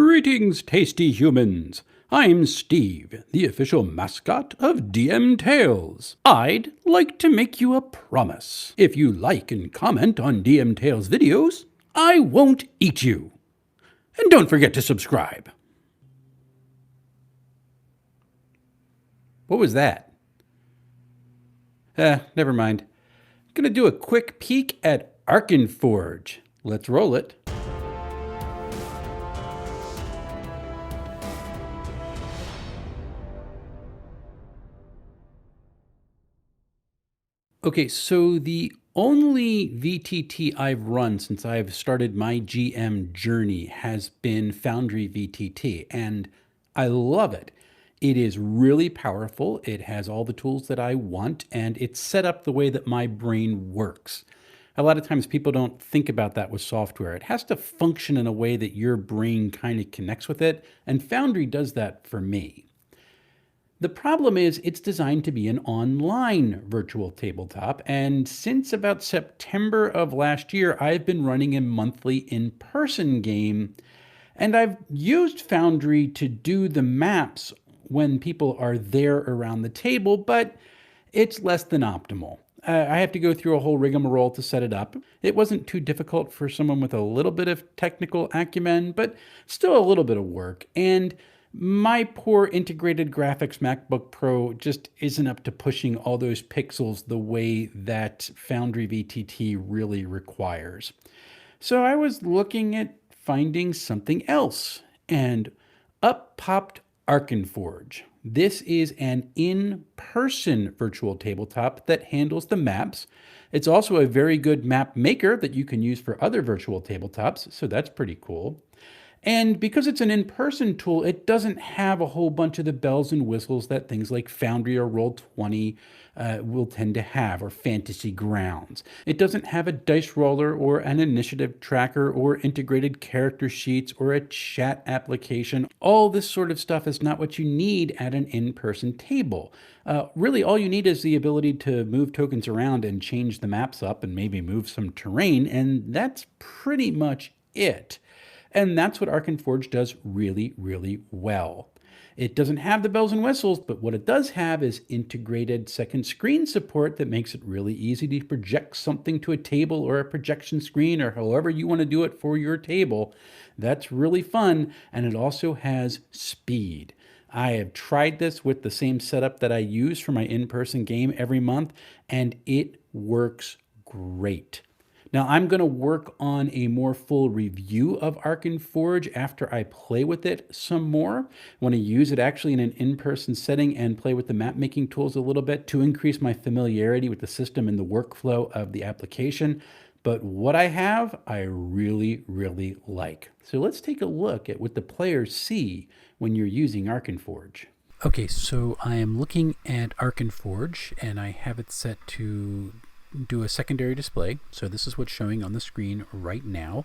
Greetings, tasty humans. I'm Steve, the official mascot of DM Tales. I'd like to make you a promise. If you like and comment on DM Tales videos, I won't eat you. And don't forget to subscribe. What was that? Never mind. Gonna do a quick peek at Arkenforge. Let's roll it. Okay, so the only VTT I've run since I've started my GM journey has been Foundry VTT, and I love it. It is really powerful. It has all the tools that I want, and it's set up the way that my brain works. A lot of times people don't think about that with software. It has to function in a way that your brain kind of connects with it, and Foundry does that for me. The problem is it's designed to be an online virtual tabletop, and since about September of last year, I've been running a monthly in-person game, and I've used Foundry to do the maps when people are there around the table, but it's less than optimal. I have to go through a whole rigmarole to set it up. It wasn't too difficult for someone with a little bit of technical acumen, but still a little bit of work, and my poor integrated graphics MacBook Pro just isn't up to pushing all those pixels the way that Foundry VTT really requires. So I was looking at finding something else, and up popped Arkenforge. This is an in-person virtual tabletop that handles the maps. It's also a very good map maker that you can use for other virtual tabletops, so that's pretty cool. And because it's an in-person tool, it doesn't have a whole bunch of the bells and whistles that things like Foundry or Roll20 will tend to have, or Fantasy Grounds. It doesn't have a dice roller or an initiative tracker or integrated character sheets or a chat application. All this sort of stuff is not what you need at an in-person table. Really, all you need is the ability to move tokens around and change the maps up and maybe move some terrain, and that's pretty much it. And that's what Arkenforge does really, really well. It doesn't have the bells and whistles, but what it does have is integrated second screen support that makes it really easy to project something to a table or a projection screen or however you want to do it for your table. That's really fun, and it also has speed. I have tried this with the same setup that I use for my in-person game every month, and it works great. Now, I'm going to work on a more full review of Arkenforge after I play with it some more. I want to use it actually in an in-person setting and play with the map-making tools a little bit to increase my familiarity with the system and the workflow of the application. But what I have, I really, really like. So let's take a look at what the players see when you're using Arkenforge. Okay, so I am looking at Arkenforge, and I have it set to do a secondary display. So this is what's showing on the screen right now.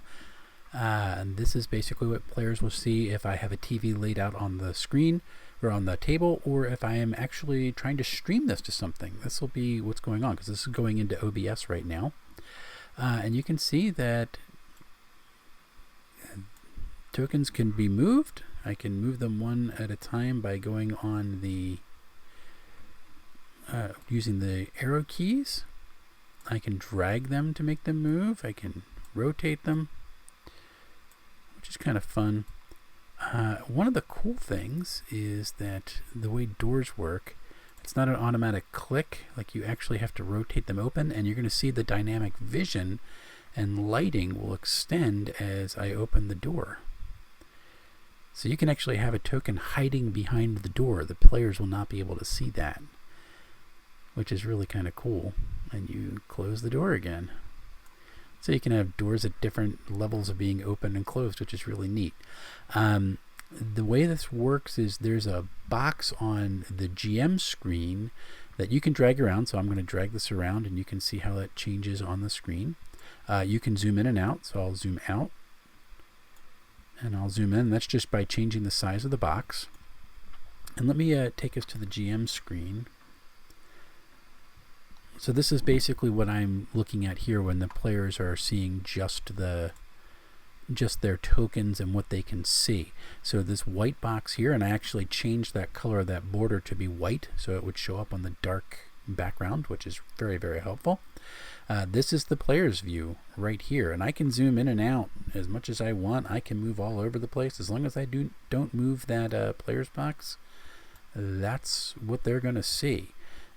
And this is basically what players will see if I have a TV laid out on the screen or on the table, or if I am actually trying to stream this to something. This will be what's going on because this is going into OBS right now. And you can see that tokens can be moved. I can move them one at a time by going on the using the arrow keys. I can drag them to make them move. I can rotate them, which is kind of fun. One of the cool things is that the way doors work, it's not an automatic click. Like, you actually have to rotate them open, and you're going to see the dynamic vision and lighting will extend as I open the door. So you can actually have a token hiding behind the door. The players will not be able to see that, which is really kind of cool. And you close the door again. So you can have doors at different levels of being open and closed, which is really neat. The way this works is there's a box on the GM screen that you can drag around. So I'm going to drag this around, and you can see how that changes on the screen. You can zoom in and out. So I'll zoom out, and I'll zoom in. That's just by changing the size of the box. And let me take us to the GM screen. So this is basically what I'm looking at here when the players are seeing just the just their tokens and what they can see. So this white box here, and I actually changed that color of that border to be white so it would show up on the dark background, which is very, very helpful. This is the player's view right here, and I can zoom in and out as much as I want. I can move all over the place as long as I don't move that player's box. That's what they're going to see,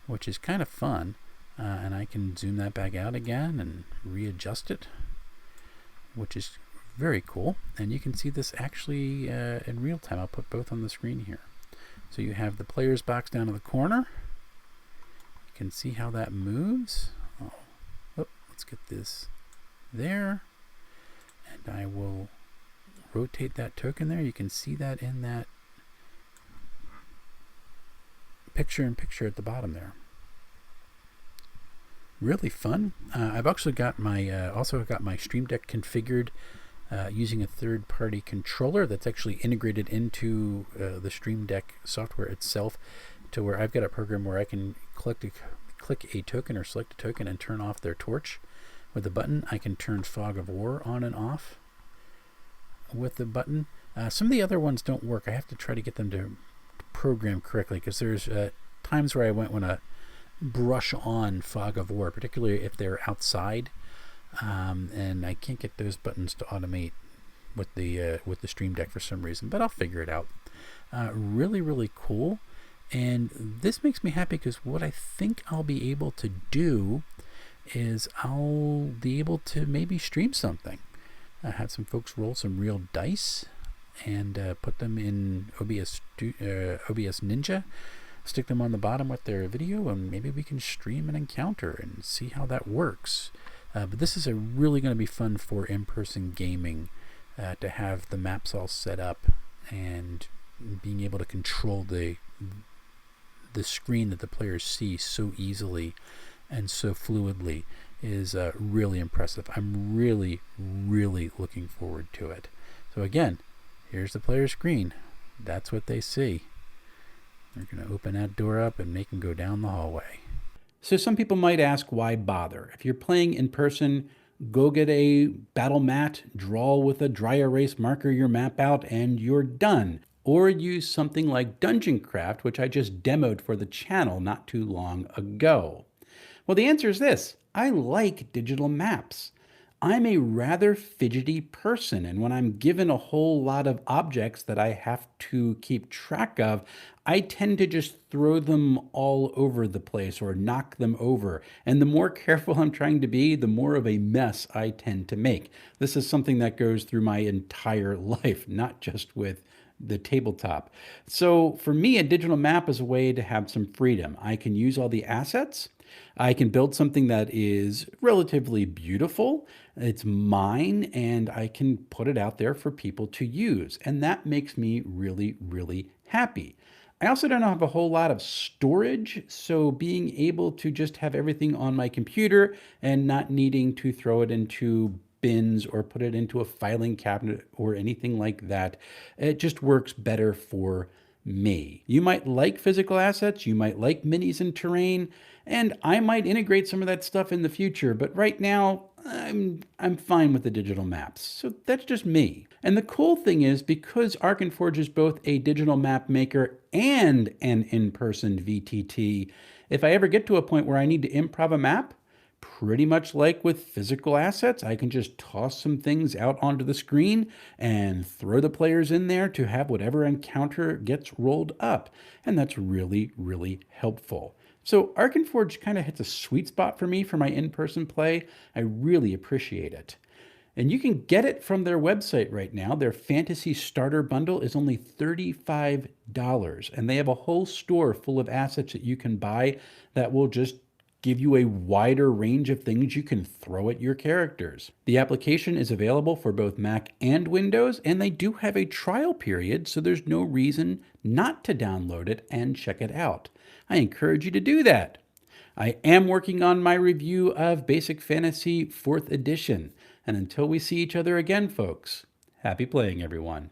which is kind of fun. And I can zoom that back out again and readjust it, which is very cool. And you can see this actually in real time. I'll put both on the screen here. So you have the player's box down in the corner. You can see how that moves. Let's get this there, and I will rotate that token there. You can see that in that picture-in-picture at the bottom there. Really fun. I've actually got my Stream Deck configured using a third-party controller that's actually integrated into the Stream Deck software itself, to where I've got a program where I can click a token or select a token and turn off their torch with the button. I can turn Fog of War on and off with the button. Some of the other ones don't work. I have to try to get them to program correctly, because there's times where I want to brush on Fog of War, particularly if they're outside, and I can't get those buttons to automate with the Stream Deck for some reason, but I'll figure it out. Really, really cool. And this makes me happy because what I think I'll be able to do is I'll be able to maybe stream something. Have some folks roll some real dice and put them in OBS Ninja, stick them on the bottom with their video, and maybe we can stream an encounter and see how that works. But this is really going to be fun for in-person gaming, to have the maps all set up and being able to control the screen that the players see so easily and so fluidly is really impressive. I'm really, really looking forward to it. So again, here's the player screen. That's what they see. We're going to open that door up and make them go down the hallway. So some people might ask, why bother? If you're playing in person, go get a battle mat, draw with a dry erase marker your map out, and you're done. Or use something like Dungeon Craft, which I just demoed for the channel not too long ago. Well, the answer is this: I like digital maps. I'm a rather fidgety person, and when I'm given a whole lot of objects that I have to keep track of, I tend to just throw them all over the place or knock them over. And the more careful I'm trying to be, the more of a mess I tend to make. This is something that goes through my entire life, not just with the tabletop. So for me, a digital map is a way to have some freedom. I can use all the assets. I can build something that is relatively beautiful. It's mine, and I can put it out there for people to use. And that makes me really, really happy. I also don't have a whole lot of storage, so being able to just have everything on my computer and not needing to throw it into bins or put it into a filing cabinet or anything like that, it just works better for me. You might like physical assets, you might like minis and terrain, and I might integrate some of that stuff in the future, but right now I'm fine with the digital maps. So that's just me. And the cool thing is, because Arkenforge is both a digital map maker and an in-person VTT, if I ever get to a point where I need to improv a map, pretty much like with physical assets, I can just toss some things out onto the screen and throw the players in there to have whatever encounter gets rolled up. And that's really, really helpful. So Arkenforge kind of hits a sweet spot for me for my in-person play. I really appreciate it. And you can get it from their website right now. Their Fantasy Starter Bundle is only $35. And they have a whole store full of assets that you can buy that will just give you a wider range of things you can throw at your characters. The application is available for both Mac and Windows, and they do have a trial period, so there's no reason not to download it and check it out. I encourage you to do that. I am working on my review of Basic Fantasy 4th edition, and until we see each other again, folks, happy playing, everyone.